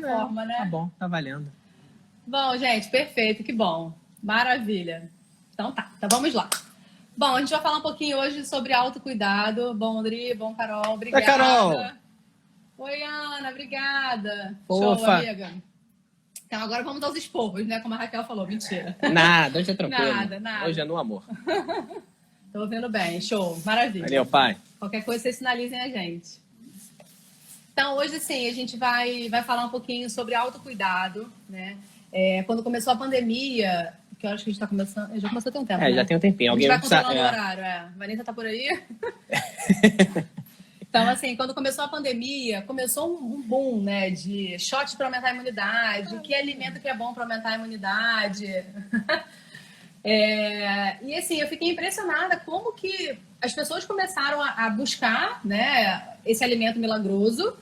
forma, né? Tá bom, tá valendo. Bom, gente, perfeito, que bom. Maravilha. Então então vamos lá. Bom, a gente vai falar um pouquinho hoje sobre autocuidado. Bom, Andri, bom, Carol, obrigada. Oi, Carol. Oi, Ana, obrigada. Fofa. Show, amiga. Então agora vamos aos esporros, né? Como a Raquel falou, mentira. Nada, hoje é tranquilo. Nada. Hoje é no amor. Tô ouvindo bem, show, maravilha. Valeu, pai. Qualquer coisa, vocês sinalizem a gente. Então, hoje, sim, a gente vai falar um pouquinho sobre autocuidado, né? Quando começou a pandemia, que eu acho que a gente tá começando... Já começou a ter um tempo, né? Já tem um tempinho. Alguém vai controlando o horário, Vanessa tá por aí? Então, assim, quando começou a pandemia, começou um boom, né? De shots para aumentar a imunidade, que alimento que é bom para aumentar a imunidade... E assim, eu fiquei impressionada como que as pessoas começaram a buscar, né, esse alimento milagroso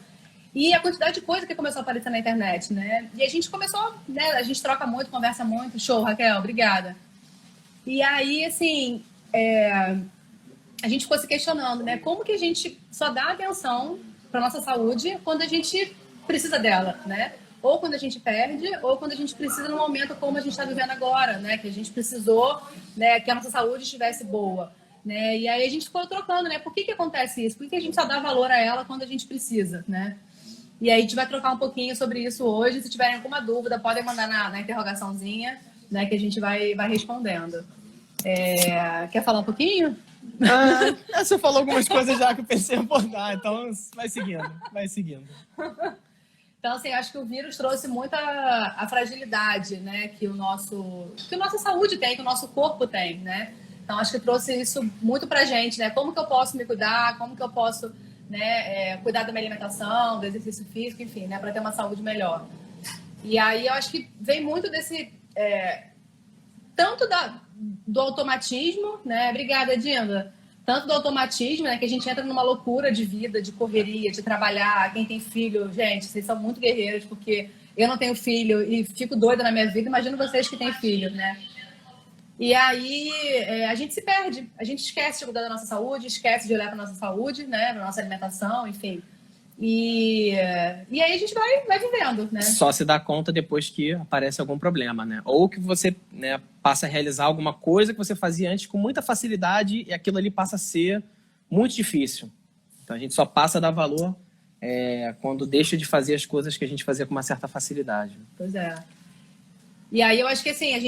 e a quantidade de coisa que começou a aparecer na internet, né? E a gente começou, né, a gente troca muito, conversa muito. Show, Raquel, obrigada. E aí, assim, a gente ficou se questionando, né, como que a gente só dá atenção para nossa saúde quando a gente precisa dela, né? Ou quando a gente perde, ou quando a gente precisa num momento como a gente está vivendo agora, né? Que a gente precisou, né, que a nossa saúde estivesse boa, né? E aí a gente ficou trocando, né? Por que acontece isso? Por que a gente só dá valor a ela quando a gente precisa, né? E aí a gente vai trocar um pouquinho sobre isso hoje. Se tiverem alguma dúvida, podem mandar na interrogaçãozinha, né? Que a gente vai respondendo. Quer falar um pouquinho? Você falou algumas coisas já que eu pensei em abordar, então vai seguindo. Então, assim, acho que o vírus trouxe muita a fragilidade, né, que a nossa saúde tem, que o nosso corpo tem, né? Então, acho que trouxe isso muito pra gente, né? Como que eu posso me cuidar, como que eu posso, né, cuidar da minha alimentação, do exercício físico, enfim, né, para ter uma saúde melhor. E aí, eu acho que vem muito desse... tanto do automatismo, né? Obrigada, Dinda. Tanto do automatismo, né, que a gente entra numa loucura de vida, de correria, de trabalhar. Quem tem filho, gente, vocês são muito guerreiros, porque eu não tenho filho e fico doida na minha vida. Imagino vocês que têm filho, né? E aí a gente se perde, a gente esquece de cuidar da nossa saúde, esquece de olhar para nossa saúde, né, para nossa alimentação, enfim. E aí a gente vai vivendo, né? Só se dá conta depois que aparece algum problema, né? Ou que você, né, passa a realizar alguma coisa que você fazia antes com muita facilidade e aquilo ali passa a ser muito difícil. Então a gente só passa a dar valor quando deixa de fazer as coisas que a gente fazia com uma certa facilidade. Pois é. E aí eu acho que assim, a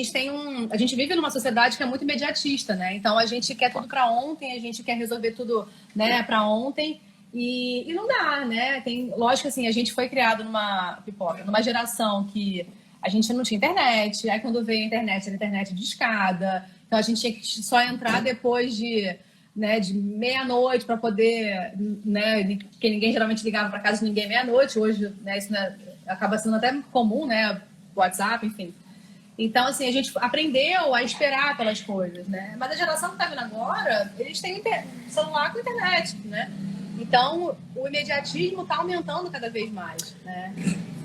gente vive numa sociedade que é muito imediatista, né? Então a gente quer tudo para ontem, a gente quer resolver tudo, né, para ontem. E não dá, né? Lógico, assim, a gente foi criado numa geração que a gente não tinha internet. Aí quando veio a internet, era internet de escada. Então a gente tinha que só entrar depois de meia-noite para poder, né? Porque ninguém geralmente ligava para casa de ninguém meia-noite. Hoje, né, isso acaba sendo até comum, né? WhatsApp, enfim. Então, assim, a gente aprendeu a esperar pelas coisas, né? Mas a geração que tá vindo agora, eles têm celular com internet, né? Então, o imediatismo está aumentando cada vez mais, né?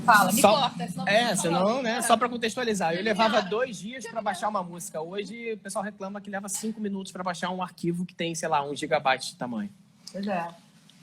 Fala, me corta. Senão, né? Só para contextualizar. Eu levava 2 dias para baixar uma música. Hoje, o pessoal reclama que leva 5 minutos para baixar um arquivo que tem, sei lá, 1 gigabyte de tamanho. Pois é.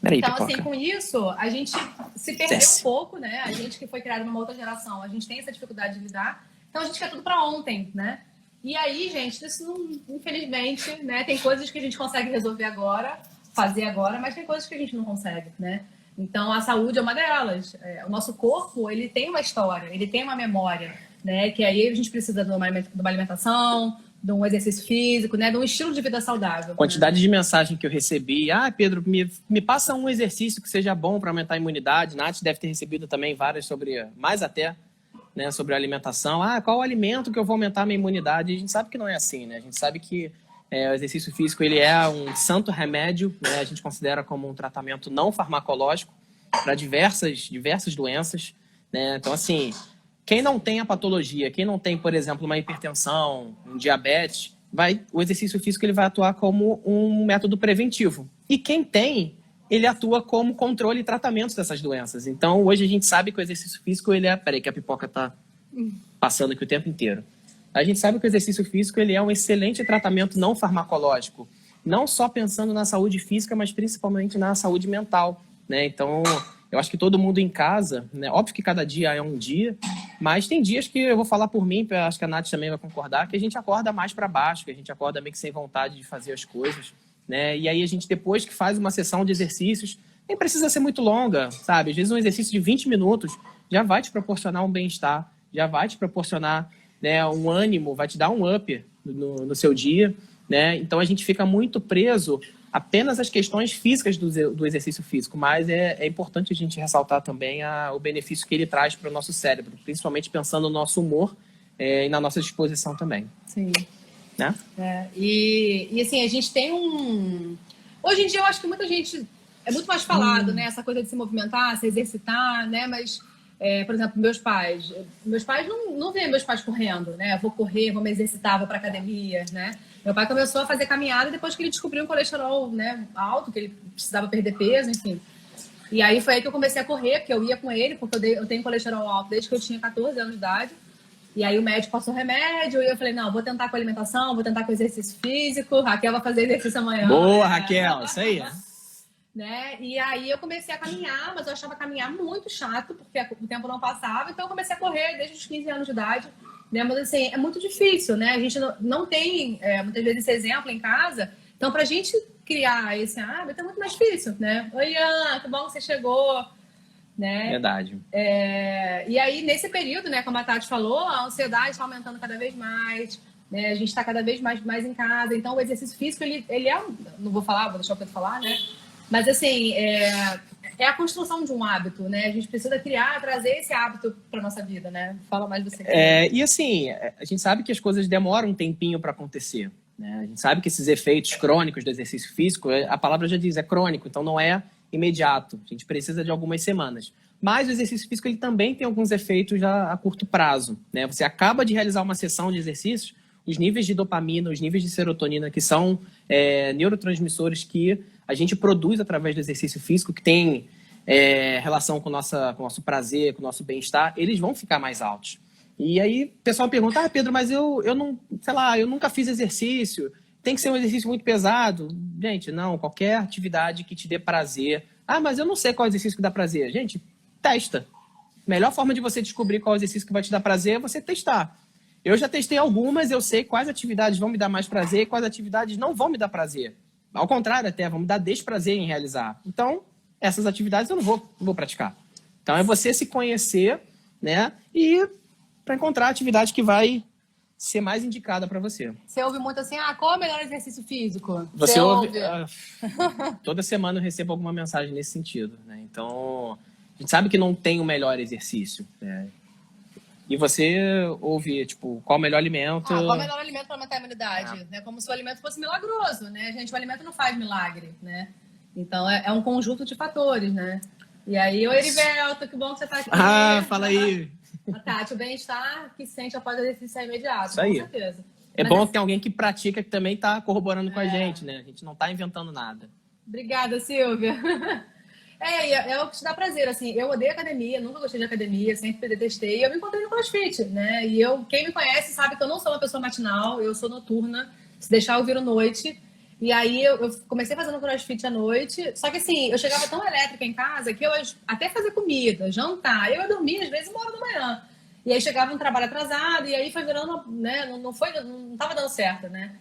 Peraí, então, pipoca. assim, com isso, a gente se perdeu um pouco, né? A gente que foi criado numa outra geração, a gente tem essa dificuldade de lidar. Então, a gente quer tudo para ontem, né? E aí, gente, isso não, infelizmente, né? Tem coisas que a gente consegue resolver agora, fazer agora, mas tem coisas que a gente não consegue, né? Então, a saúde é uma delas. O nosso corpo, ele tem uma história, ele tem uma memória, né? Que aí a gente precisa de uma alimentação, de um exercício físico, né? De um estilo de vida saudável. Quantidade de mensagem que eu recebi. Pedro, me passa um exercício que seja bom para aumentar a imunidade. Nath deve ter recebido também várias mais até, né? Sobre a alimentação. Qual o alimento que eu vou aumentar a minha imunidade? E a gente sabe que não é assim, né? A gente sabe que o exercício físico ele é um santo remédio, né? A gente considera como um tratamento não farmacológico para diversas doenças, né? Então, assim, quem não tem a patologia, quem não tem, por exemplo, uma hipertensão, um diabetes, o exercício físico ele vai atuar como um método preventivo. E quem tem, ele atua como controle e tratamento dessas doenças. Então, hoje a gente sabe que o exercício físico ele é... Peraí, que a pipoca está passando aqui o tempo inteiro. A gente sabe que o exercício físico ele é um excelente tratamento não farmacológico, não só pensando na saúde física, mas principalmente na saúde mental, né? Então, Eu acho que todo mundo em casa, né? Óbvio que cada dia é um dia, mas tem dias que eu vou falar por mim, acho que a Nath também vai concordar, que a gente acorda mais para baixo, que a gente acorda meio que sem vontade de fazer as coisas, né? E aí a gente, depois que faz uma sessão de exercícios, nem precisa ser muito longa, sabe? Às vezes um exercício de 20 minutos já vai te proporcionar um bem-estar, já vai te proporcionar, né, um ânimo, vai te dar um up no seu dia, né? Então a gente fica muito preso apenas às questões físicas do exercício físico, mas é importante a gente ressaltar também o benefício que ele traz para o nosso cérebro, principalmente pensando no nosso humor e na nossa disposição também. Sim. Né? E assim, a gente tem um... Hoje em dia eu acho que muita gente... É muito mais falado, né? Essa coisa de se movimentar, se exercitar, né? Mas, por exemplo, meus pais não veem meus pais correndo, né? Vou correr, vou me exercitar, vou para academia, né? Meu pai começou a fazer caminhada depois que ele descobriu um colesterol, né, alto, que ele precisava perder peso, enfim. E aí foi aí que eu comecei a correr, porque eu ia com ele, porque eu tenho colesterol alto desde que eu tinha 14 anos de idade. E aí o médico passou remédio e eu falei, não, vou tentar com alimentação, vou tentar com exercício físico. Raquel vai fazer exercício amanhã. Boa, Raquel, isso aí. Né? E aí eu comecei a caminhar, mas eu achava caminhar muito chato, porque o tempo não passava. Então eu comecei a correr desde os 15 anos de idade. Né? Mas assim, é muito difícil, né? A gente não tem, muitas vezes, esse exemplo em casa. Então, pra gente criar esse hábito é muito mais difícil, né? Oi, Ian, que bom que você chegou. Né? Verdade. E aí, nesse período, né, como a Tati falou, a ansiedade está aumentando cada vez mais, né? A gente está cada vez mais em casa. Então, o exercício físico, ele é... Não vou falar, vou deixar o Pedro falar, né? Mas, assim, é a construção de um hábito, né? A gente precisa trazer esse hábito para nossa vida, né? Fala mais você. E, assim, a gente sabe que as coisas demoram um tempinho para acontecer, né? A gente sabe que esses efeitos crônicos do exercício físico, a palavra já diz, é crônico, então não é imediato. A gente precisa de algumas semanas. Mas o exercício físico ele também tem alguns efeitos a curto prazo, né? Você acaba de realizar uma sessão de exercícios, os níveis de dopamina, os níveis de serotonina, que são neurotransmissores que a gente produz através do exercício físico, que tem relação com o nosso prazer, com o nosso bem-estar, eles vão ficar mais altos. E aí o pessoal pergunta, Pedro, mas eu não, sei lá, eu nunca fiz exercício, tem que ser um exercício muito pesado? Gente, não, qualquer atividade que te dê prazer. Mas eu não sei qual exercício que dá prazer. Gente, testa. A melhor forma de você descobrir qual exercício que vai te dar prazer é você testar. Eu já testei algumas, eu sei quais atividades vão me dar mais prazer e quais atividades não vão me dar prazer. Ao contrário até, vão me dar desprazer em realizar. Então, essas atividades eu não vou praticar. Então, é você se conhecer, né? E para encontrar a atividade que vai ser mais indicada para você. Você ouve muito assim, qual é o melhor exercício físico? Você ouve... toda semana eu recebo alguma mensagem nesse sentido, né? Então, a gente sabe que não tem o melhor exercício, né? E você ouve, tipo, qual o melhor alimento... Qual o melhor alimento para aumentar a imunidade? Né? Como se o alimento fosse milagroso, né? Gente, o alimento não faz milagre, né? Então, é um conjunto de fatores, né? E aí, oi, Erivelto, que bom que você está aqui. Fala aí. A Tati, o bem-estar que se sente após o exercício é imediato, isso aí. Com certeza. Bom que tem alguém que pratica que também está corroborando com a gente, né? A gente não está inventando nada. Obrigada, Silvia. É o que te dá prazer, assim, eu odeio academia, nunca gostei de academia, sempre detestei, e eu me encontrei no CrossFit, né, e quem me conhece sabe que eu não sou uma pessoa matinal, eu sou noturna, se deixar eu viro noite, e aí eu comecei fazendo CrossFit à noite, só que assim, eu chegava tão elétrica em casa que eu até fazia comida, jantar, eu ia dormir às vezes 1h da manhã, e aí chegava um trabalho atrasado, e aí foi virando, né, não tava dando certo, né,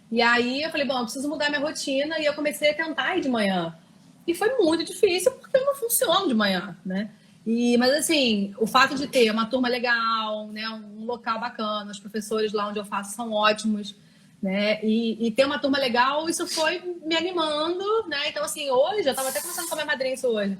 e aí eu falei, bom, eu preciso mudar minha rotina, e eu comecei a tentar ir de manhã. E foi muito difícil, porque eu não funciono de manhã, né? Mas, assim, o fato de ter uma turma legal, né? Um local bacana, os professores lá onde eu faço são ótimos, né? E ter uma turma legal, isso foi me animando, né? Então, assim, hoje, eu estava até conversando com a minha madrinha isso hoje.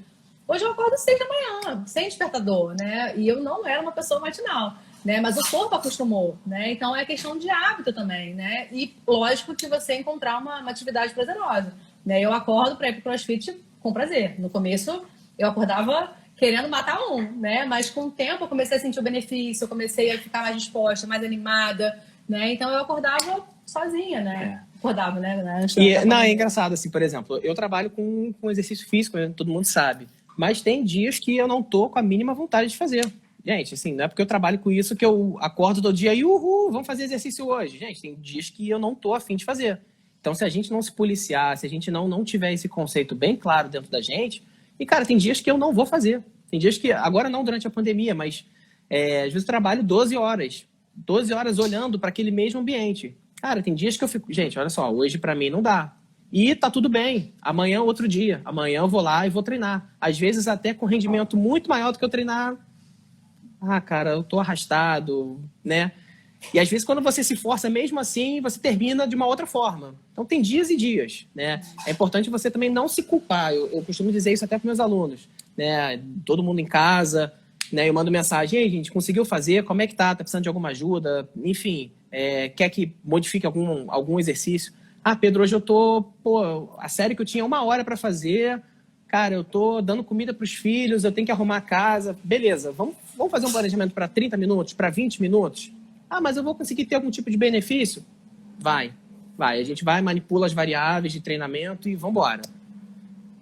Hoje eu acordo às 6 da manhã, sem despertador, né? E eu não era uma pessoa matinal, né? Mas o corpo acostumou, né? Então, é questão de hábito também, né? E, lógico, que você encontrar uma atividade prazerosa. Né? Eu acordo para ir para o CrossFit com prazer. No começo, eu acordava querendo matar né? Mas com o tempo eu comecei a sentir o benefício, eu comecei a ficar mais disposta, mais animada, né? Então eu acordava sozinha, né? Acordava, né? É engraçado, assim, por exemplo, eu trabalho com exercício físico, né? Todo mundo sabe. Mas tem dias que eu não tô com a mínima vontade de fazer. Gente, assim, não é porque eu trabalho com isso que eu acordo todo dia e vamos fazer exercício hoje. Gente, tem dias que eu não tô a fim de fazer. Então, se a gente não se policiar, se a gente não tiver esse conceito bem claro dentro da gente E, cara, tem dias que eu não vou fazer. Tem dias que, agora não durante a pandemia, mas às vezes eu trabalho 12 horas. 12 horas olhando para aquele mesmo ambiente. Cara, tem dias que eu fico... Gente, olha só, hoje para mim não dá. E tá tudo bem. Amanhã é outro dia. Amanhã eu vou lá e vou treinar. Às vezes até com rendimento muito maior do que eu treinar. Ah, cara, eu tô arrastado, né? E às vezes quando você se força mesmo assim, você termina de uma outra forma. Então tem dias e dias, né? É importante você também não se culpar. Eu costumo dizer isso até para meus alunos, né? Todo mundo em casa, né? Eu mando mensagem: ei, gente, conseguiu fazer? Como é que tá? Tá precisando de alguma ajuda? Enfim, quer que modifique algum exercício? Ah, Pedro, hoje eu tô... Pô, a série que eu tinha 1 hora para fazer... Cara, eu tô dando comida para os filhos, eu tenho que arrumar a casa. Beleza, vamos fazer um planejamento para 30 minutos, para 20 minutos? Ah, mas eu vou conseguir ter algum tipo de benefício? Vai. A gente vai, manipula as variáveis de treinamento e vamos embora.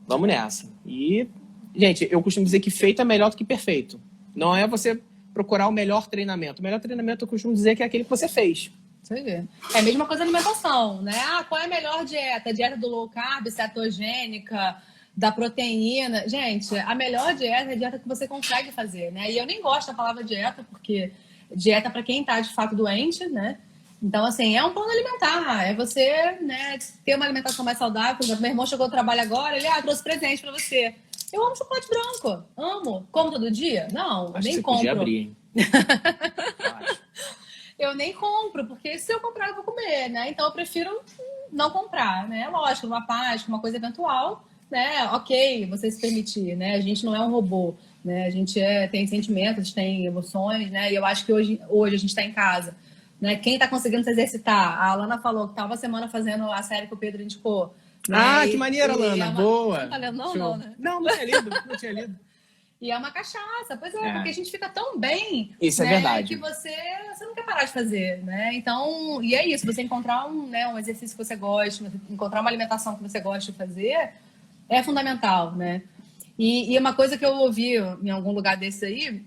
Vamos nessa. E, gente, eu costumo dizer que feito é melhor do que perfeito. Não é você procurar o melhor treinamento. O melhor treinamento eu costumo dizer que é aquele que você fez. Você vê. É a mesma coisa da alimentação, né? Ah, qual é a melhor dieta? Dieta do low carb, cetogênica, da proteína. Gente, a melhor dieta é a dieta que você consegue fazer, né? E eu nem gosto da palavra dieta, porque dieta é para quem tá de fato doente, né? Então, assim, é um plano alimentar. É você, né, ter uma alimentação mais saudável. Por exemplo, meu irmão chegou do trabalho agora, ele trouxe presente para você. Eu amo chocolate branco. Amo. Como todo dia? Não, Acho nem que você compro. podia abrir, hein? Eu nem compro, porque se eu comprar, eu vou comer, né? Então eu prefiro não comprar, né? Lógico, uma Páscoa, uma coisa eventual, né? Ok, você se permitir, né? A gente não é um robô, né? A gente tem sentimentos, tem emoções, né? E eu acho que hoje a gente está em casa, né? Quem está conseguindo se exercitar? A Alana falou que estava uma semana fazendo a série que o Pedro indicou. Né? Ah, que maneiro, Alana. Boa. Você não tá lendo não, Show. não, né? Não tinha lido. E é uma cachaça, pois é, porque a gente fica tão bem, isso, né, é verdade, que você não quer parar de fazer, né? Então, e é isso, você encontrar um exercício que você gosta, encontrar uma alimentação que você gosta de fazer, é fundamental, né? E uma coisa que eu ouvi em algum lugar desse aí,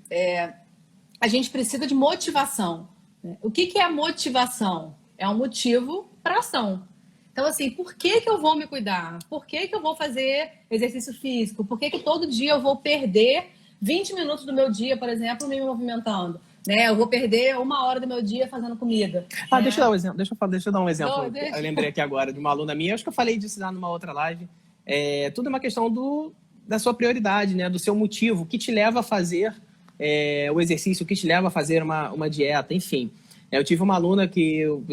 a gente precisa de motivação. Né? O que é a motivação? É um motivo para ação. Então, assim, por que eu vou me cuidar? Por que eu vou fazer exercício físico? Por que todo dia eu vou perder 20 minutos do meu dia, por exemplo, me movimentando? Né? Eu vou perder 1 hora do meu dia fazendo comida. Ah, deixa eu dar um exemplo. Deixa eu dar um exemplo. Deixa. Eu lembrei aqui agora de uma aluna minha. Acho que eu falei disso lá numa outra live. Tudo é uma questão da sua prioridade, né? Do seu motivo. O que te leva a fazer o exercício, o que te leva a fazer uma dieta, enfim. Eu tive uma aluna que eu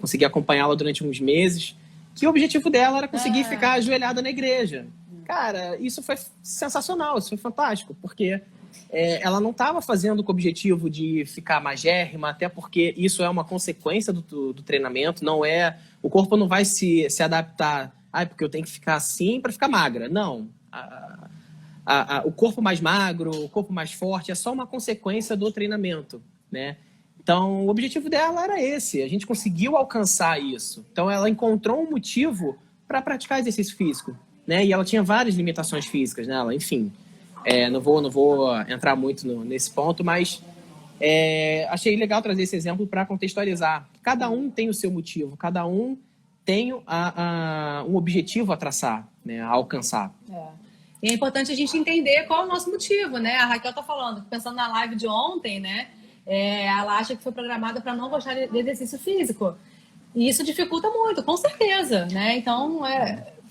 consegui acompanhá-la durante uns meses, que o objetivo dela era conseguir ficar ajoelhada na igreja. Cara, isso foi sensacional, isso foi fantástico, porque ela não estava fazendo com o objetivo de ficar magérrima, até porque isso é uma consequência do treinamento, não é... O corpo não vai se adaptar, porque eu tenho que ficar assim para ficar magra. Não. O corpo mais magro, o corpo mais forte, é só uma consequência do treinamento, né? Então, o objetivo dela era esse. A gente conseguiu alcançar isso. Então, ela encontrou um motivo para praticar exercício físico, né? E ela tinha várias limitações físicas nela. Enfim, não vou entrar muito nesse ponto, mas achei legal trazer esse exemplo para contextualizar. Cada um tem o seu motivo, cada um tem um objetivo a traçar, né? A alcançar. E é importante a gente entender qual é o nosso motivo, né? A Raquel tá falando, pensando na live de ontem, né? Ela acha que foi programada para não gostar de exercício físico. E isso dificulta muito, com certeza, né? Então,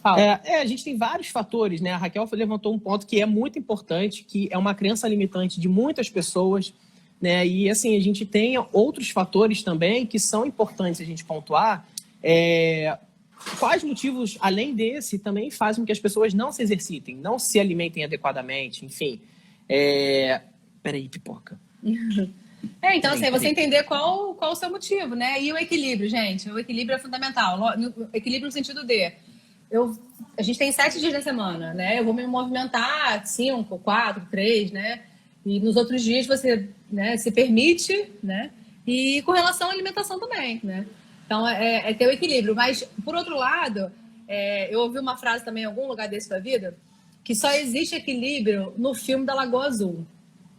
a gente tem vários fatores, né? A Raquel levantou um ponto que é muito importante, que é uma crença limitante de muitas pessoas, né? E, assim, a gente tem outros fatores também que são importantes a gente pontuar. Quais motivos, além desse, também fazem com que as pessoas não se exercitem, não se alimentem adequadamente, enfim. Peraí, pipoca. Então, assim, você entender qual o seu motivo, né? E o equilíbrio, gente. O equilíbrio é fundamental. O equilíbrio no sentido de... A gente tem 7 dias na semana, né? Eu vou me movimentar 5, 4, 3, né? E nos outros dias você, né, se permite, né? E com relação à alimentação também, né? Então, é ter o equilíbrio. Mas, por outro lado, eu ouvi uma frase também em algum lugar desse da vida, que só existe equilíbrio no filme da Lagoa Azul.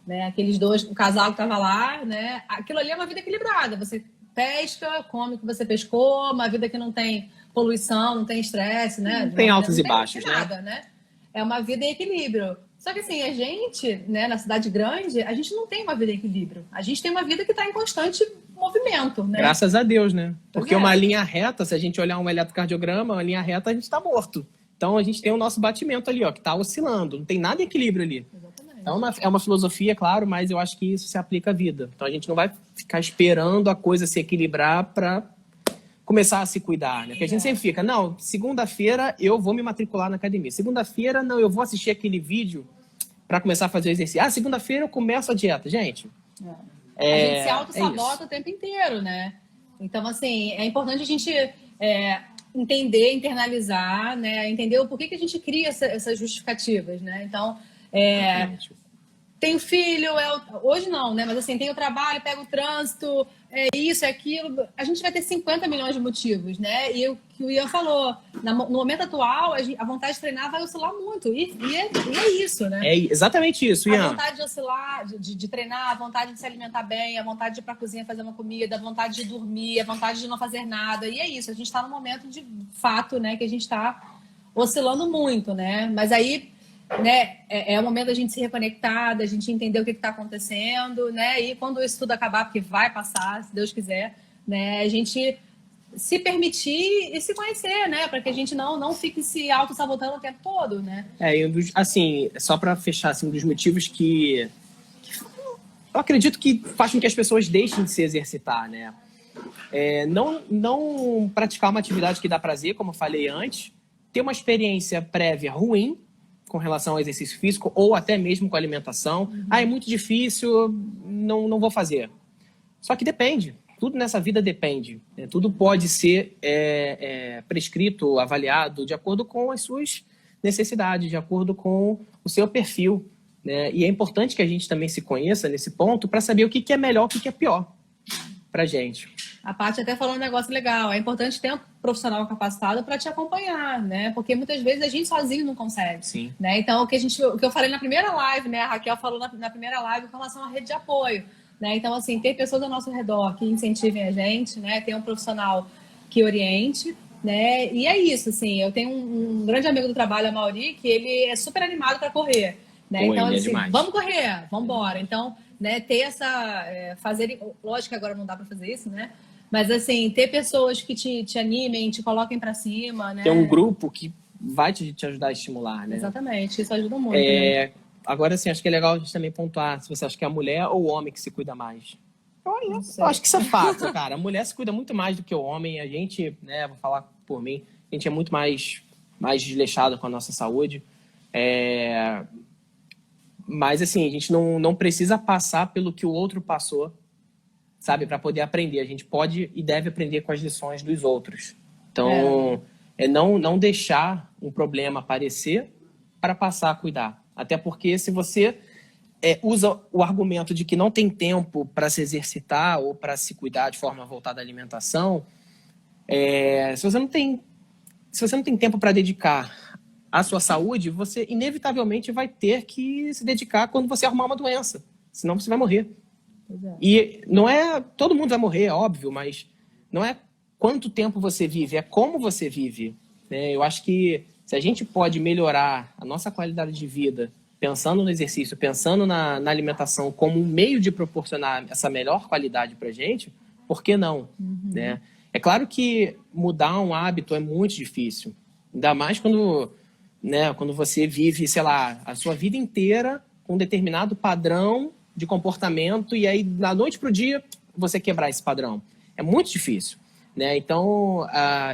Né? Aqueles dois, o casal que estava lá, né? Aquilo ali é uma vida equilibrada. Você pesca, come o que você pescou, uma vida que não tem poluição, não tem estresse, né? Não tem altos e baixos, nada, né? é uma vida em equilíbrio. Só que assim, a gente, né, na cidade grande, a gente não tem uma vida em equilíbrio. A gente tem uma vida que está em constante movimento, né? Graças a Deus, né? Porque é. uma linha reta, se a gente olhar um eletrocardiograma, uma linha reta, a gente está morto. Então a gente tem o nosso batimento ali, ó, que está oscilando. Não tem nada em equilíbrio ali. Exatamente. Então é uma filosofia, claro, mas eu acho que isso se aplica à vida. Então a gente não vai ficar esperando a coisa se equilibrar para começar a se cuidar, né? Porque a gente sempre fica, não, segunda-feira eu vou me matricular na academia. Segunda-feira, não, eu vou assistir aquele vídeo para começar a fazer o exercício. Ah, segunda-feira eu começo a dieta. Gente, a gente se auto-sabota o tempo inteiro, né? Então, assim, é importante a gente entender, internalizar, né? Entender o porquê que a gente cria essas justificativas, né? Então, tenho filho, hoje não, né? Mas assim, tenho trabalho, pego o trânsito, isso, aquilo. A gente vai ter 50 milhões de motivos, né? E o que o Ian falou, no momento atual, a vontade de treinar vai oscilar muito. E é isso, né? É exatamente isso, Ian. A vontade de oscilar, de treinar, a vontade de se alimentar bem, a vontade de ir pra cozinha fazer uma comida, a vontade de dormir, a vontade de não fazer nada. E é isso, a gente está num momento de fato, né? Que a gente está oscilando muito, né? Mas aí, né, é o momento da gente se reconectar, da gente entender o que está acontecendo, né? E quando isso tudo acabar, porque vai passar, se Deus quiser, né? A gente se permitir e se conhecer, né? Para que a gente não fique se auto-sabotando o tempo todo, né? Assim, só para fechar, assim, um dos motivos que eu acredito que faz com que as pessoas deixem de se exercitar, né? Não praticar uma atividade que dá prazer, como eu falei antes, ter uma experiência prévia ruim com relação ao exercício físico ou até mesmo com a alimentação. É muito difícil, não vou fazer. Só que depende. Tudo nessa vida depende. Né? Tudo pode ser prescrito, avaliado de acordo com as suas necessidades, de acordo com o seu perfil. Né? E é importante que a gente também se conheça nesse ponto para saber o que é melhor, o que é pior para a gente. A Paty até falou um negócio legal. É importante ter um profissional capacitado para te acompanhar, né? Porque muitas vezes a gente sozinho não consegue. Sim. Né? Então, o que eu falei na primeira live, né? A Raquel falou na primeira live com relação à rede de apoio. Né? Então, assim, ter pessoas ao nosso redor que incentivem a gente, né? Ter um profissional que oriente, né? E é isso, assim. Eu tenho um grande amigo do trabalho, a Mauri, que ele é super animado para correr. Né? Então, assim, vamos correr, vamos embora. Então, né, ter essa... lógico que agora não dá para fazer isso, né? Mas, assim, ter pessoas que te animem, te coloquem para cima, né? Ter um grupo que vai te ajudar a estimular, né? Exatamente, isso ajuda muito. Né? Agora, assim, acho que é legal a gente também pontuar se você acha que é a mulher ou o homem que se cuida mais. Eu acho que isso é fato, cara. A mulher se cuida muito mais do que o homem. A gente, né, vou falar por mim, a gente é muito mais desleixado com a nossa saúde. Mas, assim, a gente não precisa passar pelo que o outro passou, sabe, para poder aprender. A gente pode e deve aprender com as lições dos outros. Então, não deixar um problema aparecer para passar a cuidar. Até porque se você usa o argumento de que não tem tempo para se exercitar ou para se cuidar de forma voltada à alimentação, se você não tem tempo para dedicar à sua saúde, você inevitavelmente vai ter que se dedicar quando você arrumar uma doença. Senão você vai morrer. E não todo mundo vai morrer, é óbvio, mas não é quanto tempo você vive, é como você vive. Né? Eu acho que se a gente pode melhorar a nossa qualidade de vida pensando no exercício, pensando na alimentação como um meio de proporcionar essa melhor qualidade para a gente, por que não? Né? É claro que mudar um hábito é muito difícil, ainda mais quando você vive, sei lá, a sua vida inteira com um determinado padrão de comportamento e aí, da noite para o dia, você quebrar esse padrão. É muito difícil. Né? Então,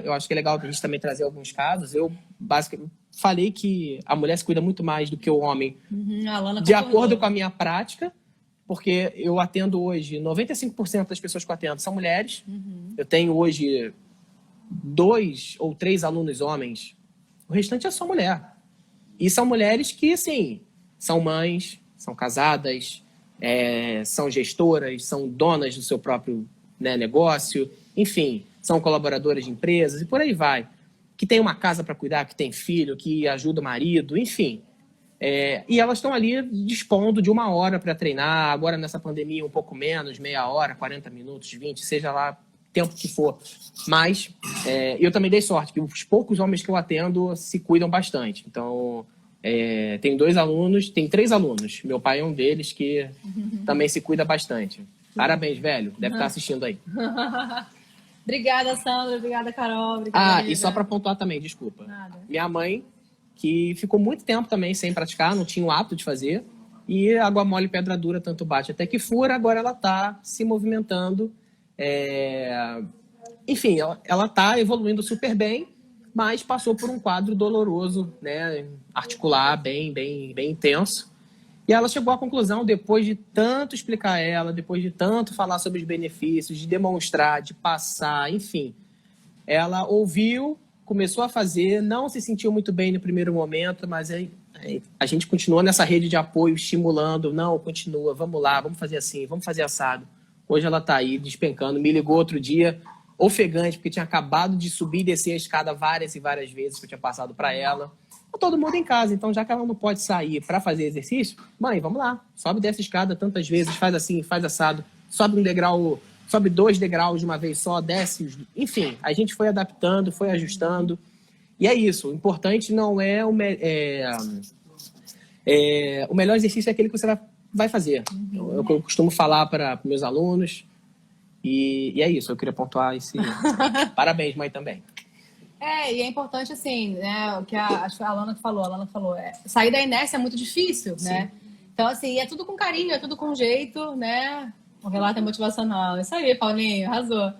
eu acho que é legal a gente também trazer alguns casos. Eu, basicamente, falei que a mulher se cuida muito mais do que o homem, de acordo com a minha prática, porque eu atendo hoje, 95% das pessoas que eu atendo são mulheres. Eu tenho hoje 2 ou 3 alunos homens, o restante é só mulher. E são mulheres que, assim, são mães, são casadas, são gestoras, são donas do seu próprio, né, negócio, enfim, são colaboradoras de empresas e por aí vai. Que tem uma casa para cuidar, que tem filho, que ajuda o marido, enfim. E elas estão ali dispondo de 1 hora para treinar, agora nessa pandemia um pouco menos, meia hora, 40 minutos, 20, seja lá tempo que for. Mas eu também dei sorte, que os poucos homens que eu atendo se cuidam bastante. Então, Tem 2 alunos, tem 3 alunos. Meu pai é um deles que também se cuida bastante. Parabéns, velho. Deve estar assistindo aí. Obrigada, Sandra. Obrigada, Carol. Obrigada, e só para pontuar também, desculpa. Nada. Minha mãe, que ficou muito tempo também sem praticar, não tinha o hábito de fazer. E água mole, pedra dura, tanto bate até que fura. Agora ela está se movimentando. Enfim, ela está evoluindo super bem, mas passou por um quadro doloroso, né? Articular bem intenso. E ela chegou à conclusão, depois de tanto explicar a ela, depois de tanto falar sobre os benefícios, de demonstrar, de passar, enfim. Ela ouviu, começou a fazer, não se sentiu muito bem no primeiro momento, mas aí a gente continuou nessa rede de apoio, estimulando. Não, continua, vamos lá, vamos fazer assim, vamos fazer assado. Hoje ela está aí, despencando. Me ligou outro dia, ofegante, porque tinha acabado de subir e descer a escada várias e várias vezes que eu tinha passado para ela. Todo mundo em casa, então já que ela não pode sair para fazer exercício, mãe, vamos lá, sobe dessa escada tantas vezes, faz assim, faz assado, sobe um degrau, sobe 2 degraus de uma vez só, desce, enfim, a gente foi adaptando, foi ajustando, e é isso. O importante não é o melhor exercício é aquele que você vai fazer. Eu costumo falar para meus alunos, e é isso, eu queria pontuar esse. Parabéns, mãe, também. E é importante, assim, né, o que acho que a Alana falou, sair da inércia é muito difícil, Sim. né? Então, assim, é tudo com carinho, é tudo com jeito, né? O relato é motivacional. Isso aí, Paulinho, arrasou.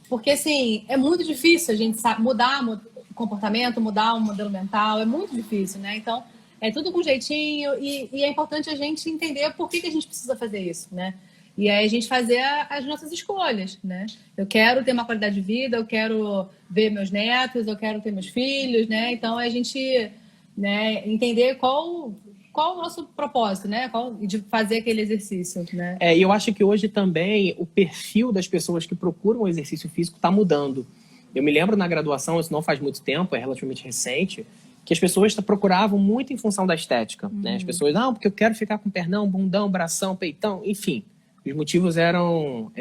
Porque, assim, é muito difícil a gente mudar o comportamento, mudar o modelo mental, é muito difícil, né? Então, é tudo com jeitinho e é importante a gente entender por que a gente precisa fazer isso, né? E aí a gente fazer as nossas escolhas, né? Eu quero ter uma qualidade de vida, eu quero ver meus netos, eu quero ter meus filhos, né? Então, a gente, né, entender qual o nosso propósito, né? De fazer aquele exercício, né? E eu acho que hoje também o perfil das pessoas que procuram o exercício físico está mudando. Eu me lembro na graduação, isso não faz muito tempo, é relativamente recente, que as pessoas procuravam muito em função da estética, né? As pessoas, não, porque eu quero ficar com pernão, bundão, bração, peitão, enfim. Os motivos eram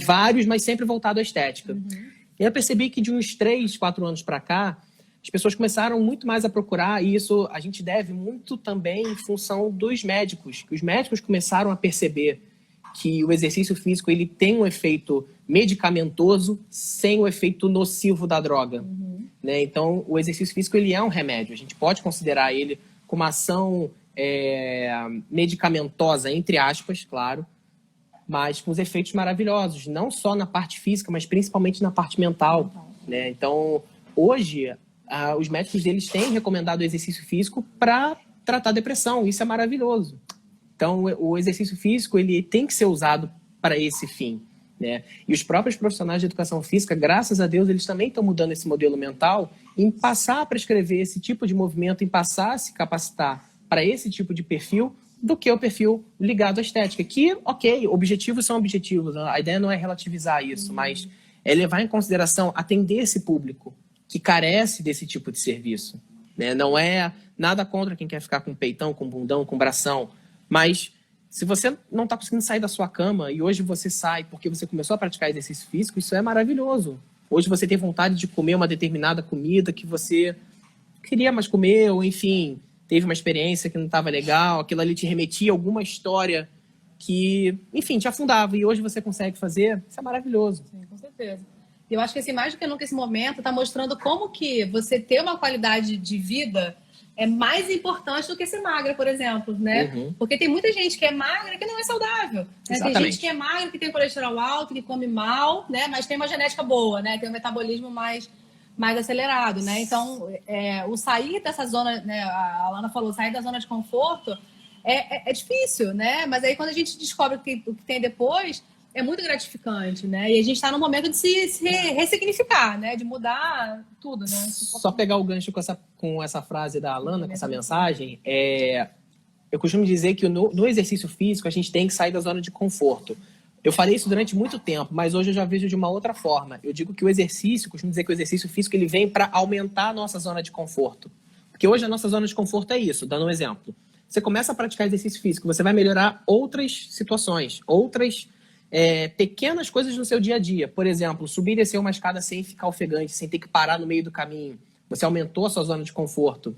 vários, mas sempre voltado à estética. E eu percebi que de uns 3, 4 anos para cá, as pessoas começaram muito mais a procurar, e isso a gente deve muito também em função dos médicos, que os médicos começaram a perceber que o exercício físico ele tem um efeito medicamentoso sem o efeito nocivo da droga. Né? Então, o exercício físico ele é um remédio. A gente pode considerar ele como uma ação medicamentosa, entre aspas, claro, mas com os efeitos maravilhosos, não só na parte física, mas principalmente na parte mental. Né? Então, hoje, os médicos deles têm recomendado o exercício físico para tratar depressão. Isso é maravilhoso. Então, o exercício físico ele tem que ser usado para esse fim. Né? E os próprios profissionais de educação física, graças a Deus, eles também estão mudando esse modelo mental em passar a prescrever esse tipo de movimento, em passar a se capacitar para esse tipo de perfil, do que o perfil ligado à estética. Que, ok, objetivos são objetivos, a ideia não é relativizar isso, mas é levar em consideração atender esse público que carece desse tipo de serviço. Né? Não é nada contra quem quer ficar com peitão, com bundão, com bração, mas se você não está conseguindo sair da sua cama e hoje você sai porque você começou a praticar exercício físico, isso é maravilhoso. Hoje você tem vontade de comer uma determinada comida que você queria mais comer, ou enfim, teve uma experiência que não estava legal, aquilo ali te remetia a alguma história que, enfim, te afundava, e hoje você consegue fazer, isso é maravilhoso. Sim, com certeza. Eu acho que assim, mais do que nunca esse momento está mostrando como que você ter uma qualidade de vida é mais importante do que ser magra, por exemplo, né? Porque tem muita gente que é magra que não é saudável. Né? Tem gente que é magra, que tem colesterol alto, que come mal, né? Mas tem uma genética boa, né? Tem um metabolismo mais acelerado, né? Então, o sair dessa zona, né? A Alana falou, sair da zona de conforto é difícil, né? Mas aí quando a gente descobre o que tem depois, é muito gratificante, né? E a gente está no momento de se ressignificar, né? De mudar tudo, né? Só pegar o gancho com essa frase da Alana, com essa mensagem, eu costumo dizer que no exercício físico a gente tem que sair da zona de conforto. Eu falei isso durante muito tempo, mas hoje eu já vejo de uma outra forma. Eu digo que costumo dizer que o exercício físico ele vem para aumentar a nossa zona de conforto. Porque hoje a nossa zona de conforto é isso, dando um exemplo. Você começa a praticar exercício físico, você vai melhorar outras situações, outras pequenas coisas no seu dia a dia. Por exemplo, subir e descer uma escada sem ficar ofegante, sem ter que parar no meio do caminho. Você aumentou a sua zona de conforto.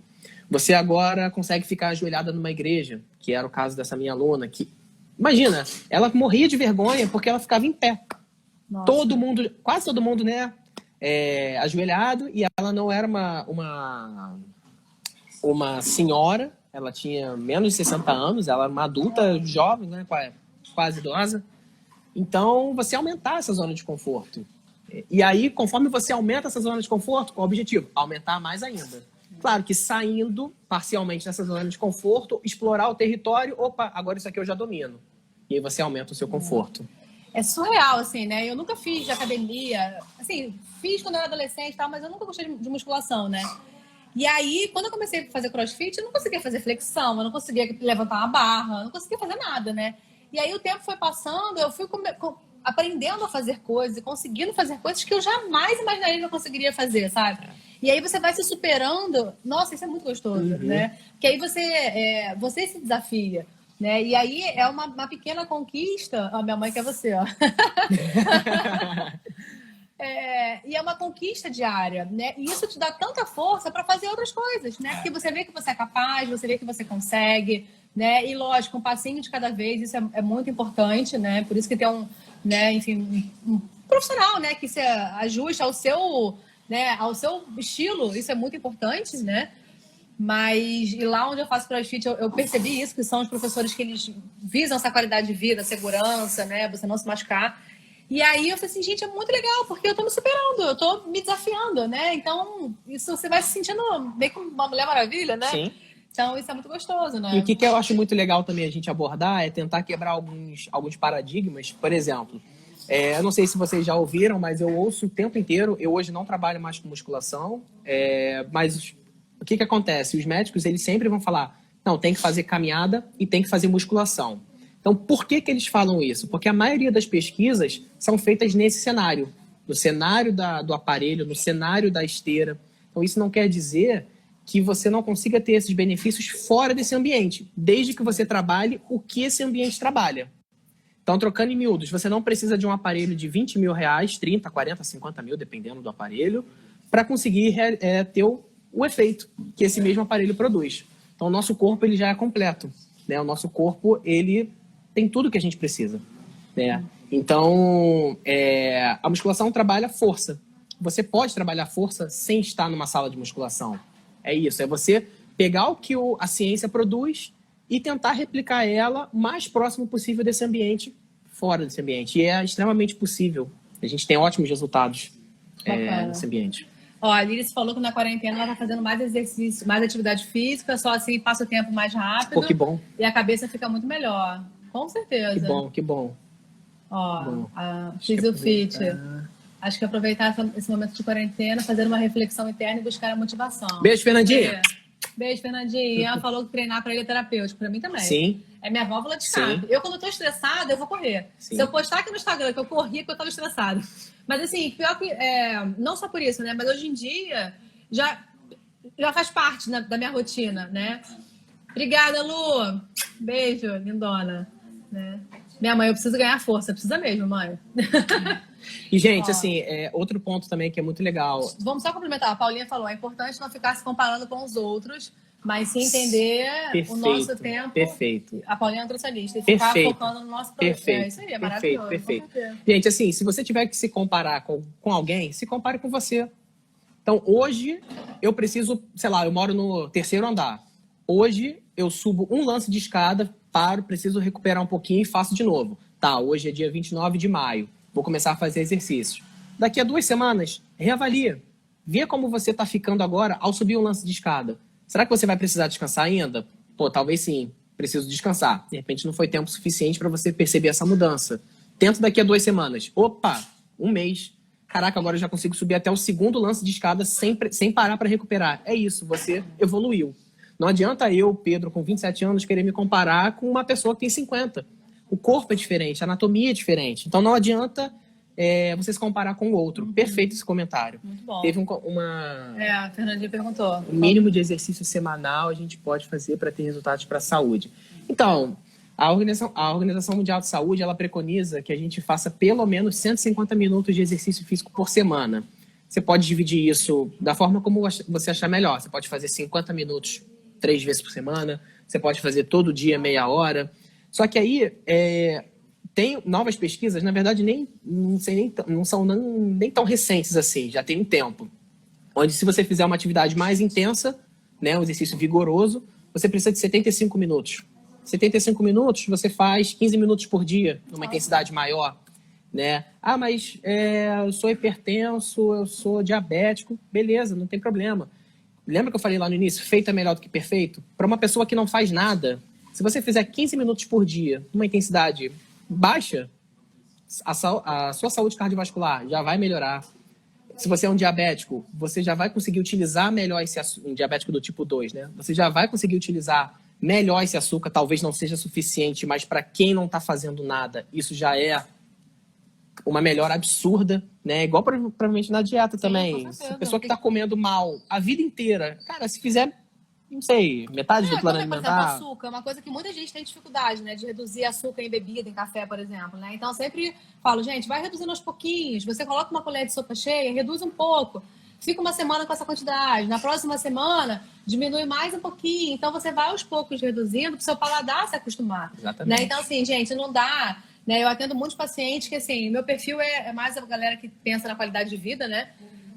Você agora consegue ficar ajoelhada numa igreja, que era o caso dessa minha aluna, que, imagina, ela morria de vergonha porque ela ficava em pé. Nossa. Todo mundo, quase todo mundo, né, ajoelhado, e ela não era uma senhora, ela tinha menos de 60 anos, ela era uma adulta jovem, né, quase idosa. Então, você aumentar essa zona de conforto. E aí, conforme você aumenta essa zona de conforto, qual o objetivo? Aumentar mais ainda. Claro que saindo parcialmente dessa zona de conforto, explorar o território, opa, agora isso aqui eu já domino. E aí você aumenta o seu conforto. É surreal, assim, né? Eu nunca fiz de academia, assim, fiz quando eu era adolescente e tal, mas eu nunca gostei de musculação, né? E aí, quando eu comecei a fazer crossfit, eu não conseguia fazer flexão, eu não conseguia levantar uma barra, eu não conseguia fazer nada, né? E aí o tempo foi passando, eu fui aprendendo a fazer coisas e conseguindo fazer coisas que eu jamais imaginaria que eu conseguiria fazer, sabe? E aí você vai se superando. Nossa, isso é muito gostoso, né? Porque aí você se desafia, né? E aí é uma pequena conquista. Ó, minha mãe quer você, ó. E é uma conquista diária, né? E isso te dá tanta força para fazer outras coisas, né? Porque você vê que você é capaz, você vê que você consegue, né? E lógico, um passinho de cada vez, isso é muito importante, né? Por isso que tem um profissional, né? Que se ajusta ao seu, né? Ao seu estilo, isso é muito importante, né? Mas e lá onde eu faço crossfit, eu percebi isso, que são os professores que eles visam essa qualidade de vida, segurança, né? Você não se machucar. E aí eu falei assim, gente, é muito legal, porque eu tô me superando, eu tô me desafiando, né? Então, isso você vai se sentindo meio que uma Mulher Maravilha, né? Sim. Então, isso é muito gostoso, né? E o que eu acho muito legal também a gente abordar é tentar quebrar alguns paradigmas. Por exemplo, eu não sei se vocês já ouviram, mas eu ouço o tempo inteiro. Eu hoje não trabalho mais com musculação, mas o que acontece? Os médicos, eles sempre vão falar, não, tem que fazer caminhada e tem que fazer musculação. Então, por que eles falam isso? Porque a maioria das pesquisas são feitas nesse cenário. No cenário do aparelho, no cenário da esteira. Então, isso não quer dizer que você não consiga ter esses benefícios fora desse ambiente, desde que você trabalhe o que esse ambiente trabalha. Então, trocando em miúdos, você não precisa de um aparelho de 20 mil reais, 30, 40, 50 mil, dependendo do aparelho, para conseguir ter o efeito que esse mesmo aparelho produz. Então, o nosso corpo ele já é completo, né? O nosso corpo ele tem tudo que a gente precisa, né? Então, a musculação trabalha força. Você pode trabalhar força sem estar numa sala de musculação. É isso, é você pegar o que a ciência produz e tentar replicar ela o mais próximo possível desse ambiente, fora desse ambiente. E é extremamente possível. A gente tem ótimos resultados nesse ambiente. Ó, a Liris falou que na quarentena ela tá fazendo mais exercício, mais atividade física, só assim passa o tempo mais rápido. Pô, que bom. E a cabeça fica muito melhor. Com certeza. Que bom. Ó, a Fisiofit. Acho que aproveitar esse momento de quarentena, fazer uma reflexão interna e buscar a motivação. Beijo, Fernandinha. Beijo, Fernandinha. E ela falou que treinar para ele é terapêutico. Para mim também. Sim. É minha válvula de escape. Eu, quando tô estressada, eu vou correr. Sim. Se eu postar aqui no Instagram que eu corri, é porque eu tava estressada. Mas assim, pior que... não só por isso, né? Mas hoje em dia, já faz parte da minha rotina, né? Obrigada, Lu. Beijo, lindona. Né? Minha mãe, eu preciso ganhar força. Precisa mesmo, mãe. E, gente, assim, outro ponto também que é muito legal. Vamos só complementar. A Paulinha falou, é importante não ficar se comparando com os outros, mas sim entender o nosso tempo. Perfeito. A Paulinha é nutricionista. E ficar focando no nosso projeto. Perfeito. Isso aí, é maravilhoso. Perfeito. Gente, assim, se você tiver que se comparar com alguém, se compare com você. Então, hoje, eu preciso, sei lá, eu moro no 3º andar. Hoje, eu subo um lance de escada, paro, preciso recuperar um pouquinho e faço de novo. Tá, hoje é dia 29 de maio. Vou começar a fazer exercício. Daqui a 2 semanas, reavalia. Vê como você está ficando agora ao subir um lance de escada. Será que você vai precisar descansar ainda? Pô, talvez sim. Preciso descansar. De repente não foi tempo suficiente para você perceber essa mudança. Tenta daqui a 2 semanas. Opa, 1 mês. Caraca, agora eu já consigo subir até o 2º lance de escada sem parar para recuperar. É isso, você evoluiu. Não adianta eu, Pedro, com 27 anos, querer me comparar com uma pessoa que tem 50. O corpo é diferente, a anatomia é diferente. Então não adianta você se comparar com o outro. Perfeito esse comentário. Muito bom. Teve a Fernandinha perguntou. O mínimo de exercício semanal a gente pode fazer para ter resultados para a saúde. Então, a Organização Mundial de Saúde, ela preconiza que a gente faça pelo menos 150 minutos de exercício físico por semana. Você pode dividir isso da forma como você achar melhor. Você pode fazer 50 minutos 3 vezes por semana, você pode fazer todo dia, meia hora. Só que aí tem novas pesquisas, na verdade, não são nem tão recentes assim, já tem um tempo. Onde se você fizer uma atividade mais intensa, né, um exercício vigoroso, você precisa de 75 minutos. 75 minutos, você faz 15 minutos por dia, numa intensidade maior. Né? Ah, mas eu sou hipertenso, eu sou diabético. Beleza, não tem problema. Lembra que eu falei lá no início? Feito é melhor do que perfeito? Para uma pessoa que não faz nada, se você fizer 15 minutos por dia, numa intensidade baixa, a sua saúde cardiovascular já vai melhorar. Se você é um diabético, você já vai conseguir utilizar melhor um diabético do tipo 2, né? Você já vai conseguir utilizar melhor esse açúcar. Talvez não seja suficiente, mas para quem não está fazendo nada, isso já é uma melhora absurda, né? Igual provavelmente na dieta. Sim, também. Se a pessoa que está comendo mal a vida inteira, cara, se fizer, não sei, metade do plano alimentar... Por exemplo, açúcar é uma coisa que muita gente tem dificuldade, né? De reduzir açúcar em bebida, em café, por exemplo, né? Então, eu sempre falo, gente, vai reduzindo aos pouquinhos. Você coloca uma colher de sopa cheia, reduz um pouco. Fica uma semana com essa quantidade. Na próxima semana, diminui mais um pouquinho. Então, você vai aos poucos reduzindo para o seu paladar se acostumar. Exatamente. Né? Então, assim, gente, não dá... Né? Eu atendo muitos pacientes que, assim, meu perfil é mais a galera que pensa na qualidade de vida, né?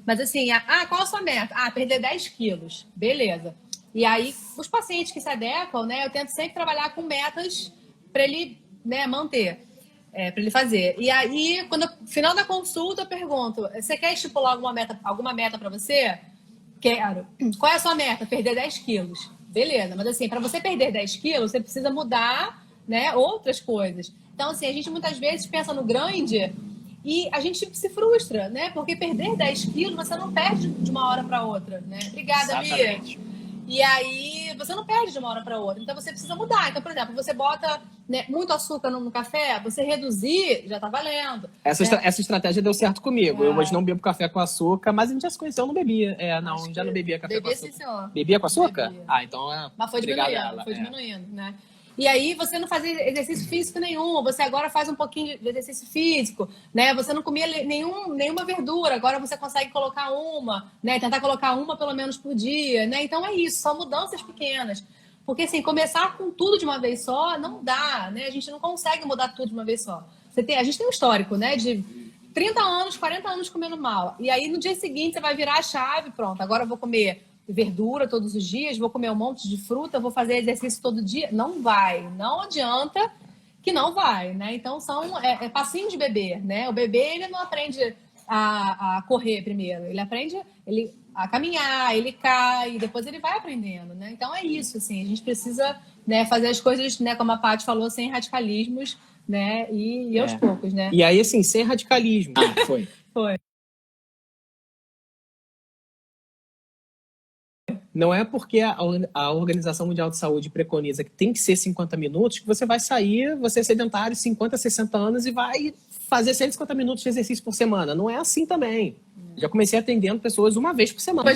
Mas, assim, qual a sua meta? Perder 10 quilos. Beleza. E aí, os pacientes que se adequam, né? Eu tento sempre trabalhar com metas para ele, né, manter, para ele fazer. E aí, no final da consulta, eu pergunto, você quer estipular alguma meta para você? Quero. Qual é a sua meta? Perder 10 quilos. Beleza. Mas, assim, para você perder 10 quilos, você precisa mudar, né, outras coisas. Então, assim, a gente muitas vezes pensa no grande e a gente se frustra, né? Porque perder 10 quilos você não perde de uma hora para outra, né? Obrigada, Mia. E aí, você não perde de uma hora para outra. Então, você precisa mudar. Então, por exemplo, você bota, né, muito açúcar no café, você reduzir, já tá valendo. Essa estratégia deu certo comigo. Eu hoje não bebo café com açúcar, mas a gente já se conheceu, eu não bebia. Já não bebia café com açúcar. Sim, senhor. Bebia com açúcar? Bebia. Então, mas foi diminuindo, né? E aí você não fazia exercício físico nenhum, você agora faz um pouquinho de exercício físico, né? Você não comia nenhuma verdura, agora você consegue colocar uma, né? Tentar colocar uma pelo menos por dia, né? Então é isso, são mudanças pequenas. Porque assim, começar com tudo de uma vez só não dá, né? A gente não consegue mudar tudo de uma vez só. A gente tem um histórico, né? De 30 anos, 40 anos comendo mal. E aí no dia seguinte você vai virar a chave, pronto, agora eu vou comer verdura todos os dias, vou comer um monte de fruta, vou fazer exercício todo dia. Não vai, não adianta que não vai, né? Então, é passinho de bebê, né? O bebê, ele não aprende a correr primeiro, ele aprende a caminhar, ele cai, depois ele vai aprendendo, né? Então, é isso, assim, a gente precisa, né, fazer as coisas, né, como a Paty falou, sem radicalismos, né? E aos poucos, né? E aí, assim, sem radicalismo. Foi. Não é porque a Organização Mundial de Saúde preconiza que tem que ser 50 minutos que você vai sair, você é sedentário, 50, 60 anos e vai fazer 150 minutos de exercício por semana. Não é assim também. Já comecei atendendo pessoas uma vez por semana.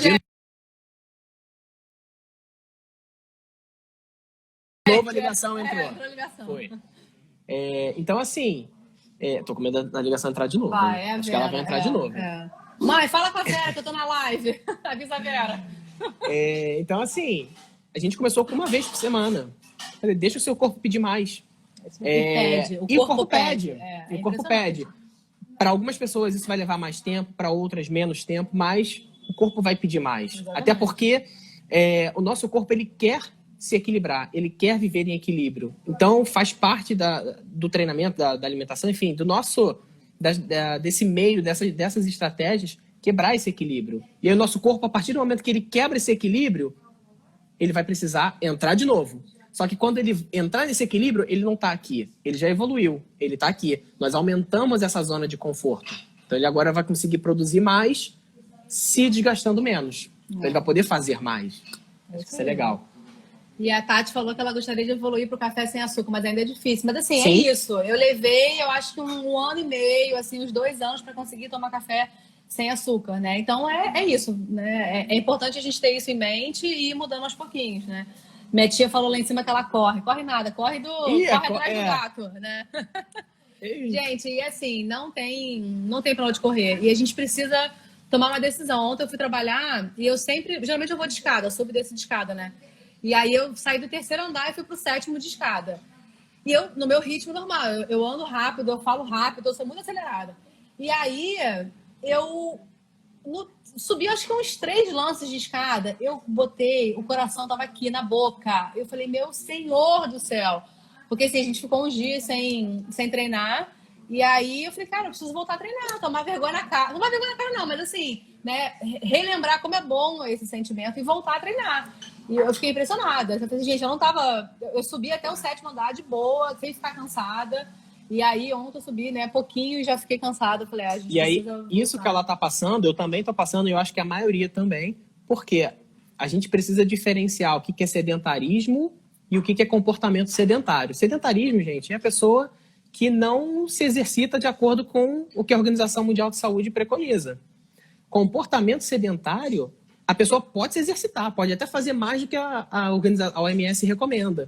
Nova ligação entrou. Foi. Então, assim, tô com medo da ligação entrar de novo. Acho que ela vai entrar de novo. Mãe, fala com a Vera que eu tô na live. Avisa a Vera. Então, assim, a gente começou com uma vez por semana. Falei, deixa o seu corpo pedir mais. O corpo pede. O corpo pede. Para algumas pessoas isso vai levar mais tempo, para outras menos tempo, mas o corpo vai pedir mais. Exatamente. Até porque o nosso corpo ele quer se equilibrar, ele quer viver em equilíbrio. Então, faz parte do treinamento, da alimentação, enfim, do nosso, desse meio, dessas estratégias, quebrar esse equilíbrio. E aí o nosso corpo, a partir do momento que ele quebra esse equilíbrio, ele vai precisar entrar de novo. Só que quando ele entrar nesse equilíbrio, ele não está aqui. Ele já evoluiu, ele está aqui. Nós aumentamos essa zona de conforto. Então ele agora vai conseguir produzir mais, se desgastando menos. Então ele vai poder fazer mais. Acho que isso é legal. E a Tati falou que ela gostaria de evoluir para o café sem açúcar, mas ainda é difícil. Mas assim, sim, é isso. Eu levei, eu acho que um ano e meio, assim, uns 2 anos para conseguir tomar café sem açúcar, né? Então é isso, né? É importante a gente ter isso em mente e ir mudando aos pouquinhos, né? Minha tia falou lá em cima que ela corre nada, corre atrás do gato, né? Gente, e assim, não tem pra onde correr. E a gente precisa tomar uma decisão. Ontem eu fui trabalhar e geralmente eu vou de escada, eu soube desse de escada, né? E aí eu saí do 3º andar e fui pro 7º de escada. E eu, no meu ritmo normal, eu ando rápido, eu falo rápido, eu sou muito acelerada. E aí eu subi acho que uns 3 lances de escada, eu botei, o coração tava aqui na boca. Eu falei, meu senhor do céu. Porque assim, a gente ficou uns dias sem treinar. E aí eu falei, cara, eu preciso voltar a treinar, tomar vergonha na cara. Não tomar vergonha na cara não, mas assim, né, relembrar como é bom esse sentimento e voltar a treinar. E eu fiquei impressionada. Eu falei, gente, eu não tava... Eu subi até o 7º andar de boa, sem ficar cansada. E aí ontem eu subi, né, pouquinho e já fiquei cansada. Eu falei, a gente E aí, precisa isso voltar. que ela tá passando, eu também tô passando, e eu acho que a maioria também, porque a gente precisa diferenciar o que é sedentarismo e o que é comportamento sedentário. Sedentarismo, gente, é a pessoa que não se exercita de acordo com o que a Organização Mundial de Saúde preconiza. Comportamento sedentário, a pessoa pode se exercitar, pode até fazer mais do que a OMS recomenda.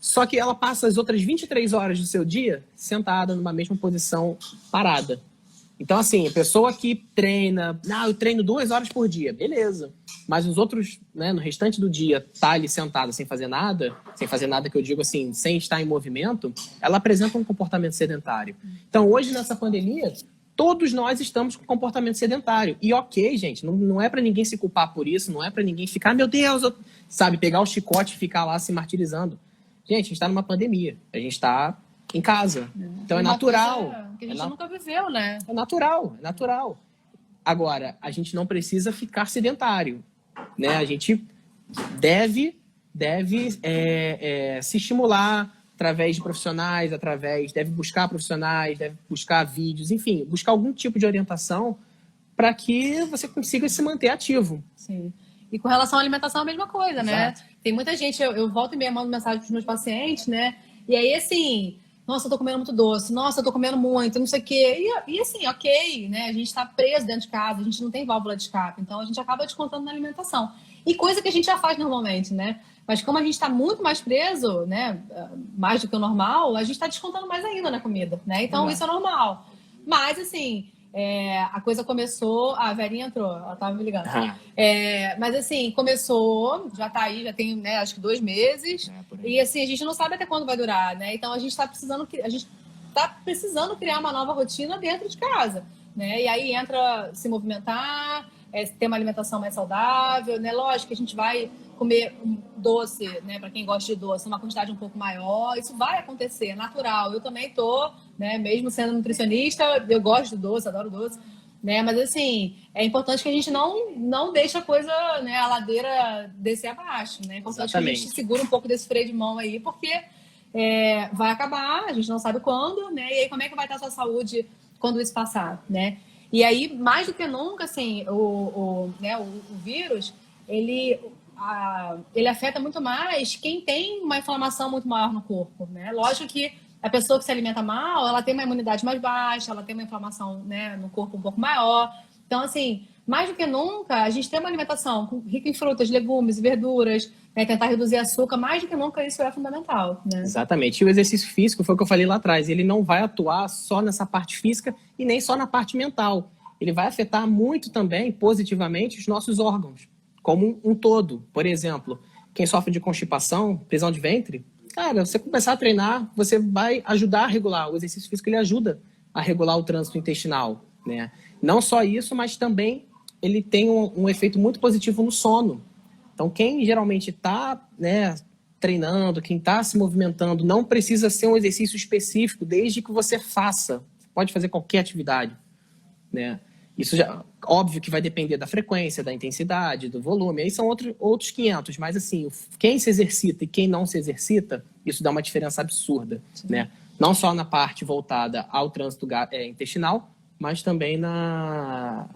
Só que ela passa as outras 23 horas do seu dia sentada numa mesma posição parada. Então, assim, a pessoa que treina, eu treino 2 horas por dia, beleza. Mas os outros, né, no restante do dia, tá ali sentada sem fazer nada que eu digo assim, sem estar em movimento, ela apresenta um comportamento sedentário. Então, hoje, nessa pandemia, todos nós estamos com comportamento sedentário. E ok, gente, não é para ninguém se culpar por isso, não é para ninguém ficar, meu Deus, sabe, pegar o chicote e ficar lá se martirizando. Gente, a gente está numa pandemia, a gente está em casa. Então é natural. Que a gente nunca viveu, né? É natural. Agora, a gente não precisa ficar sedentário, né? A gente deve se estimular através de profissionais, deve buscar profissionais, deve buscar vídeos, enfim, buscar algum tipo de orientação para que você consiga se manter ativo. Sim. E com relação à alimentação, é a mesma coisa, né? Exato. Tem muita gente, eu volto e meia mando mensagem para os meus pacientes, né? E aí, assim, nossa, eu tô comendo muito doce, nossa, eu tô comendo muito, não sei o quê. E assim, ok, né? A gente tá preso dentro de casa, a gente não tem válvula de escape, então a gente acaba descontando na alimentação. E coisa que a gente já faz normalmente, né? Mas como a gente está muito mais preso, né? Mais do que o normal, a gente está descontando mais ainda na comida, né? Então, isso é normal. Mas, assim... a coisa começou... A Verinha entrou, ela tava me ligando. Mas assim, começou, já tá aí, já tem, né, acho que 2 meses. E assim, a gente não sabe até quando vai durar, né? Então a gente tá precisando criar uma nova rotina dentro de casa, né? E aí entra se movimentar, ter uma alimentação mais saudável, né? Lógico que a gente vai comer um doce, né? Para quem gosta de doce, uma quantidade um pouco maior. Isso vai acontecer, é natural. Eu também tô, né? Mesmo sendo nutricionista, eu gosto de doce, adoro doce, né? Mas assim, é importante que a gente não deixe a coisa, né? A ladeira descer abaixo, né? É importante que a gente segure um pouco desse freio de mão aí, porque vai acabar, a gente não sabe quando, né? E aí como é que vai estar a sua saúde quando isso passar, né? E aí, mais do que nunca, assim, o vírus, ele afeta muito mais quem tem uma inflamação muito maior no corpo, né? Lógico que a pessoa que se alimenta mal, ela tem uma imunidade mais baixa, ela tem uma inflamação, né, no corpo um pouco maior. Então, assim, mais do que nunca, a gente tem uma alimentação rica em frutas, legumes, verduras, né, tentar reduzir açúcar, mais do que nunca isso é fundamental, né? Exatamente. E o exercício físico foi o que eu falei lá atrás. Ele não vai atuar só nessa parte física e nem só na parte mental. Ele vai afetar muito também, positivamente, os nossos órgãos, como um todo. Por exemplo, quem sofre de constipação, prisão de ventre, cara, você começar a treinar, você vai ajudar a regular. O exercício físico, ele ajuda a regular o trânsito intestinal, né? Não só isso, mas também ele tem um efeito muito positivo no sono. Então, quem geralmente está, né, treinando, quem está se movimentando, não precisa ser um exercício específico, desde que você faça. Você pode fazer qualquer atividade, né? Isso já, óbvio que vai depender da frequência, da intensidade, do volume. Aí são outros 500. Mas, assim, quem se exercita e quem não se exercita, isso dá uma diferença absurda, né? Não só na parte voltada ao trânsito intestinal, mas também na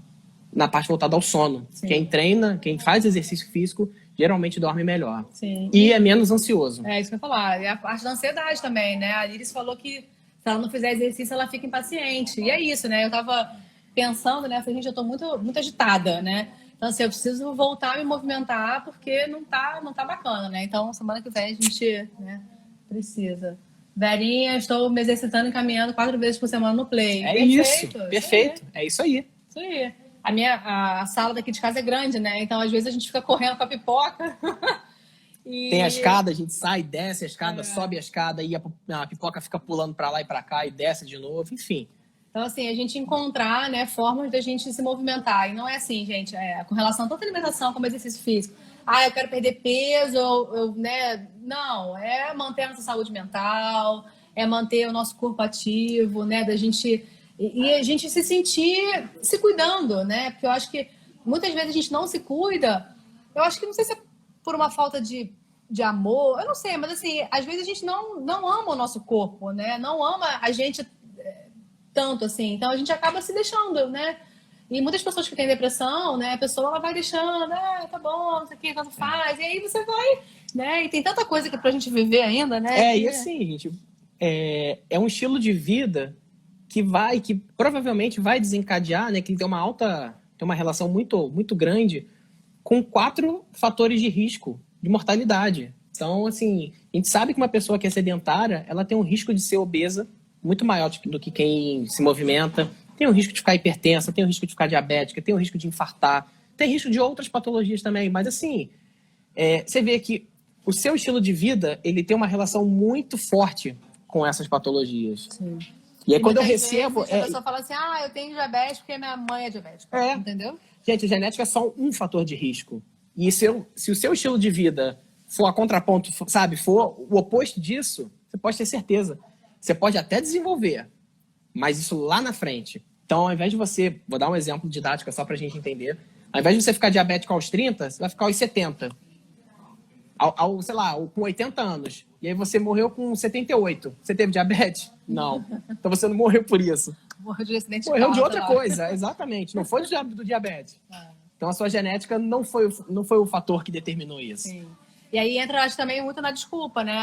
parte voltada ao sono. Sim. Quem treina, quem faz exercício físico, geralmente dorme melhor. Sim. E é menos ansioso. É isso que eu ia falar. E a parte da ansiedade também, né? A Iris falou que se ela não fizer exercício, ela fica impaciente. E é isso, né? Eu tava pensando, né? Falei, gente, eu tô muito, muito agitada, né? Então, assim, eu preciso voltar a me movimentar porque não tá bacana, né? Então, semana que vem a gente, né, precisa. Verinha, estou me exercitando e caminhando 4 vezes por semana no Play. Perfeito. É isso aí. Isso aí. A sala daqui de casa é grande, né? Então, às vezes, a gente fica correndo com a pipoca. Tem a escada, a gente sai, desce a escada, sobe a escada e a pipoca fica pulando para lá e para cá e desce de novo, enfim. Então, assim, a gente encontrar, né, formas da gente se movimentar. E não é assim, gente, com relação a tanta alimentação como exercício físico. Eu quero perder peso, né? Não, é manter a nossa saúde mental, é manter o nosso corpo ativo, né? Da gente... E a gente se sentir se cuidando, né? Porque eu acho que muitas vezes a gente não se cuida. Eu acho que não sei se é por uma falta de amor, eu não sei, mas assim, às vezes a gente não ama o nosso corpo, né? Não ama a gente tanto assim. Então a gente acaba se deixando, né? E muitas pessoas que têm depressão, né? A pessoa ela vai deixando, tá bom, não sei o que, tanto faz. E aí você vai, né? E tem tanta coisa que pra gente viver ainda, né? E assim, gente, é um estilo de vida que provavelmente vai desencadear, né? Que tem uma relação muito, muito grande com 4 fatores de risco de mortalidade. Então, assim, a gente sabe que uma pessoa que é sedentária, ela tem um risco de ser obesa muito maior do que quem se movimenta, tem o risco de ficar hipertensa, tem o risco de ficar diabética, tem o risco de infartar, tem risco de outras patologias também. Mas, assim, você vê que o seu estilo de vida, ele tem uma relação muito forte com essas patologias. Sim. E aí, quando eu recebo... Vezes, a pessoa fala assim, eu tenho diabetes porque minha mãe é diabética. Entendeu? Gente, a genética é só um fator de risco. E se o seu estilo de vida for a contraponto, sabe, for o oposto disso, você pode ter certeza. Você pode até desenvolver, mas isso lá na frente. Então, ao invés de você... Vou dar um exemplo didático só pra gente entender. Ao invés de você ficar diabético aos 30, você vai ficar aos 70. Sei lá, com 80 anos. E aí você morreu com 78. Você teve diabetes? Não. Então você não morreu por isso. Morreu de acidente de Morreu de outra coisa, exatamente. Não foi do diabetes. Então a sua genética não foi o fator que determinou isso. Sim. E aí entra, acho, também muito na desculpa, né?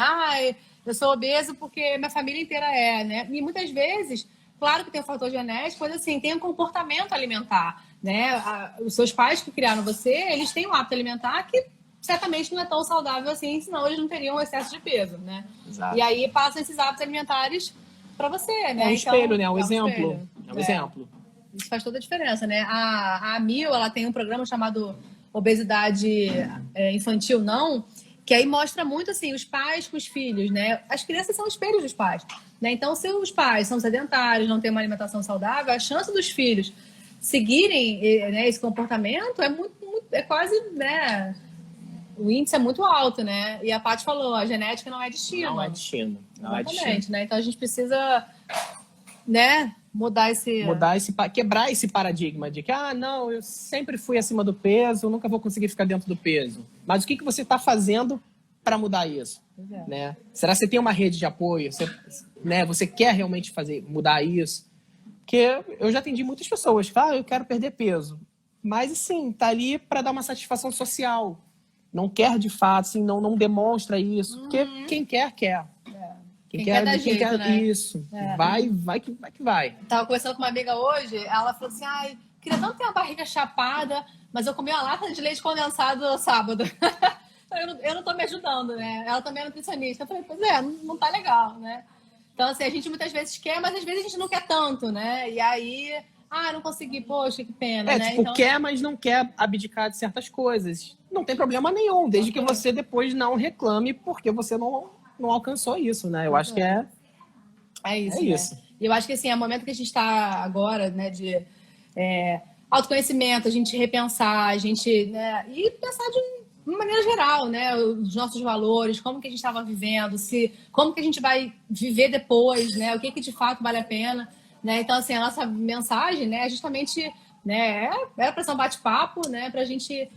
Eu sou obeso porque minha família inteira é, né? E muitas vezes, claro que tem o fator genético, mas assim, tem um comportamento alimentar, né? Os seus pais que criaram você, eles têm um hábito alimentar que certamente não é tão saudável assim, senão eles não teriam excesso de peso, né? Exato. E aí passam esses hábitos alimentares para você, né? É um espelho, né? É um exemplo. Espelho. É um exemplo. Isso faz toda a diferença, né? A Mil, ela tem um programa chamado Obesidade Infantil Não, que aí mostra muito, assim, os pais com os filhos, né? As crianças são espelhos dos pais, né? Então, se os pais são sedentários, não têm uma alimentação saudável, a chance dos filhos seguirem, né, esse comportamento é quase, né? O índice é muito alto, né? E a Paty falou, a genética não é destino. Não é destino. Exatamente, né? Então a gente precisa, né, quebrar esse paradigma de que, não, eu sempre fui acima do peso, nunca vou conseguir ficar dentro do peso. Mas o que você está fazendo para mudar isso? Né? Será que você tem uma rede de apoio? Você quer realmente mudar isso? Porque eu já atendi muitas pessoas que eu quero perder peso. Mas, assim, tá ali para dar uma satisfação social. Não quer de fato, assim, não demonstra isso. Porque quem quer, quer. Quem quer dar jeito, né? Isso. Vai que vai. Tava conversando com uma amiga hoje, ela falou assim, queria tanto ter uma barriga chapada, mas eu comi uma lata de leite condensado sábado. eu não tô me ajudando, né? Ela também é nutricionista. Eu falei, pois não tá legal, né? Então, assim, a gente muitas vezes quer, mas às vezes a gente não quer tanto, né? E aí, não consegui, poxa, que pena, né? Então... quer, mas não quer abdicar de certas coisas. Não tem problema nenhum, desde que você depois não reclame porque você não alcançou isso, né? Eu acho que é isso. Né? E eu acho que, assim, é o momento que a gente está agora, né, de autoconhecimento, a gente repensar, a gente, né, e pensar de uma maneira geral, né, os nossos valores, como que a gente estava vivendo, como que a gente vai viver depois, né, o que de fato vale a pena, né? Então, assim, a nossa mensagem, né, é justamente, né, para ser um bate-papo, né, para a gente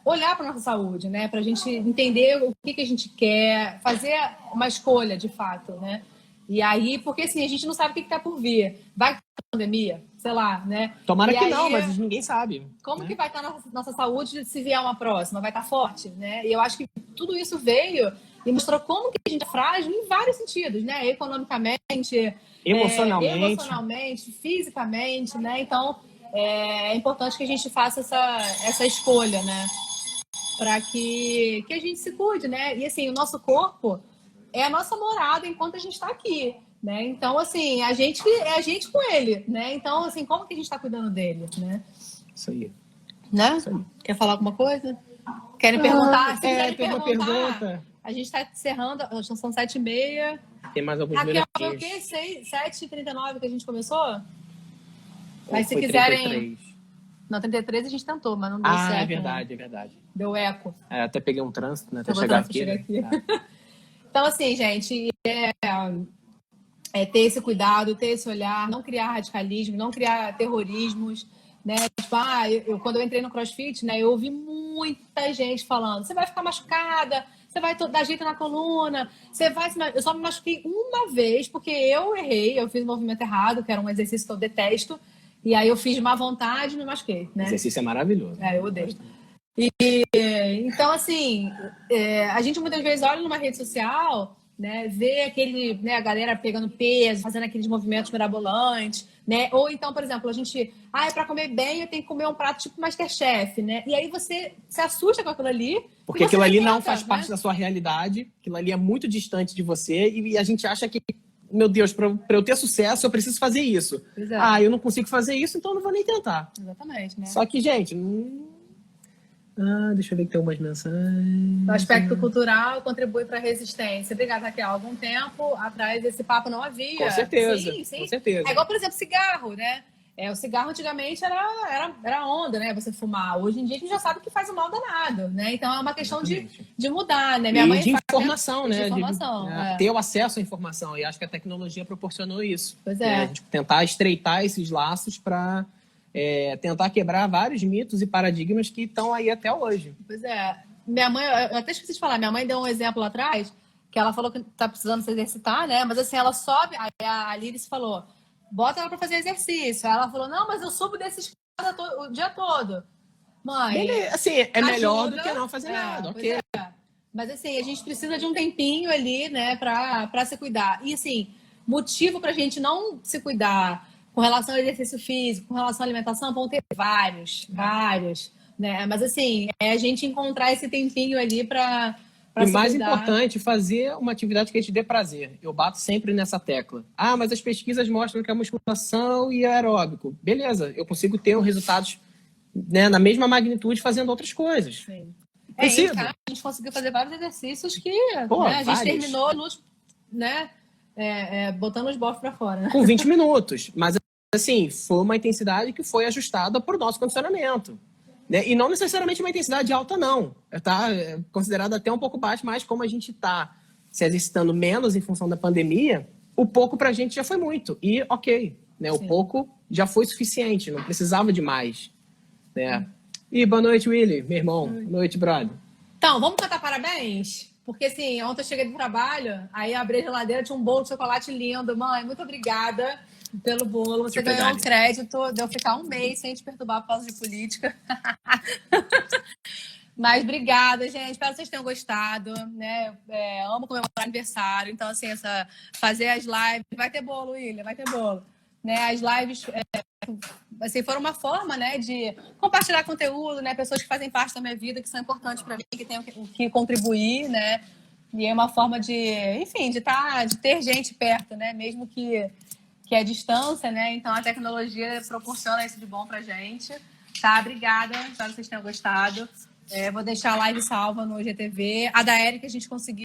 olhar para nossa saúde, né, para a gente entender o que a gente quer, fazer uma escolha de fato, né? E aí, porque assim, a gente não sabe o que está por vir. Vai ter pandemia? Sei lá, né? Tomara que não, mas ninguém sabe. Como que vai estar nossa saúde se vier uma próxima? Vai estar forte, né? E eu acho que tudo isso veio e mostrou como que a gente é frágil em vários sentidos, né? Economicamente, emocionalmente, fisicamente, né? Então, é importante que a gente faça essa escolha, né? Para que a gente se cuide, né? E assim, o nosso corpo é a nossa morada enquanto a gente está aqui, né? Então, assim, a gente com ele, né? Então, assim, como que a gente está cuidando dele, né? Isso aí. Né? Isso aí. Quer falar alguma coisa? Querem perguntar? Se quiserem tem uma perguntar, pergunta. a gente está encerrando, são 7h30. Tem mais alguns Raquel, minutinhos. foi o quê? 7h39 que a gente começou? Mas se Foi quiserem... 33. Não, 33 a gente tentou, mas não deu certo. É verdade, né? é verdade. Deu eco. Até peguei um trânsito, né? Até chegar aqui. Então, assim, gente, ter esse cuidado, ter esse olhar, não criar radicalismo, não criar terrorismos, né? Tipo, quando eu entrei no CrossFit, né, eu ouvi muita gente falando, você vai ficar machucada, você vai dar jeito na coluna, você vai... Eu só me machuquei uma vez, porque eu errei, eu fiz um movimento errado, que era um exercício que eu detesto, e aí eu fiz de má vontade e me machuquei, né? O exercício é maravilhoso. Eu odeio. Então, assim, a gente muitas vezes olha numa rede social, né, vê a galera pegando peso, fazendo aqueles movimentos mirabolantes, né? Ou então, por exemplo, a gente, para comer bem, eu tenho que comer um prato tipo MasterChef, né? E aí você se assusta com aquilo ali. Porque aquilo ali não faz parte da sua realidade, aquilo ali é muito distante de você e a gente acha que, meu Deus, para eu ter sucesso, eu preciso fazer isso. Eu não consigo fazer isso, então eu não vou nem tentar. Exatamente, né? Só que, gente, deixa eu ver que tem umas mensagens. O aspecto cultural contribui para a resistência. Obrigada, Raquel. Há algum tempo atrás esse papo não havia. Com certeza. Sim. Com certeza. É igual, por exemplo, cigarro, né? O cigarro antigamente era onda, né? Você fumar. Hoje em dia a gente já sabe que faz um mal danado, né? Então é uma questão de mudar, né? Minha mãe de informação, né? De informação. Ter o acesso à informação. E acho que a tecnologia proporcionou isso. Pois é. A gente tentar estreitar esses laços para tentar quebrar vários mitos e paradigmas que estão aí até hoje. Pois é. Minha mãe, eu até esqueci de falar, minha mãe deu um exemplo lá atrás, que ela falou que tá precisando se exercitar, né? Mas assim, ela sobe, aí a Liris falou, bota ela para fazer exercício. Aí ela falou, não, mas eu subo desse escada o dia todo. Mãe, beleza, assim, é melhor do que não fazer nada, ok. Mas assim, a gente precisa de um tempinho ali, né, para se cuidar. E assim, motivo pra gente não se cuidar com relação ao exercício físico, com relação à alimentação, vão ter vários, né? Mas assim, a gente encontrar esse tempinho ali para e mais importante, fazer uma atividade que te dê prazer. Eu bato sempre nessa tecla. Mas as pesquisas mostram que a musculação e aeróbico. Beleza, eu consigo ter resultados, né, na mesma magnitude fazendo outras coisas. Sim. A gente conseguiu fazer vários exercícios que a gente terminou né, botando os bofs para fora. Né? Com 20 minutos. Mas, assim, foi uma intensidade que foi ajustada para o nosso condicionamento. Né? E não necessariamente uma intensidade alta, não. Está considerada até um pouco baixa, mas como a gente está se exercitando menos em função da pandemia, o pouco para a gente já foi muito. E ok, né? O pouco já foi suficiente, não precisava de mais. Né? E boa noite, Willy, meu irmão. Boa noite, brother. Então, vamos cantar parabéns? Porque, assim, ontem eu cheguei do trabalho, aí eu abri a geladeira, tinha um bolo de chocolate lindo. Mãe, muito obrigada pelo bolo. Você ganhou um crédito de eu ficar um mês sem te perturbar por causa de política. Mas obrigada, gente. Espero que vocês tenham gostado, né? Amo comemorar aniversário. Então, assim, fazer as lives... Vai ter bolo, William, vai ter bolo. Né? As lives assim, foram uma forma, né, de compartilhar conteúdo, né? Pessoas que fazem parte da minha vida, que são importantes para mim, que têm o que contribuir, né? E é uma forma de, enfim, de ter gente perto, né? Mesmo que é distância, né? Então a tecnologia proporciona isso de bom pra gente. Tá? Obrigada, espero que vocês tenham gostado. Vou deixar a live salva no IGTV. A da Érica a gente conseguiu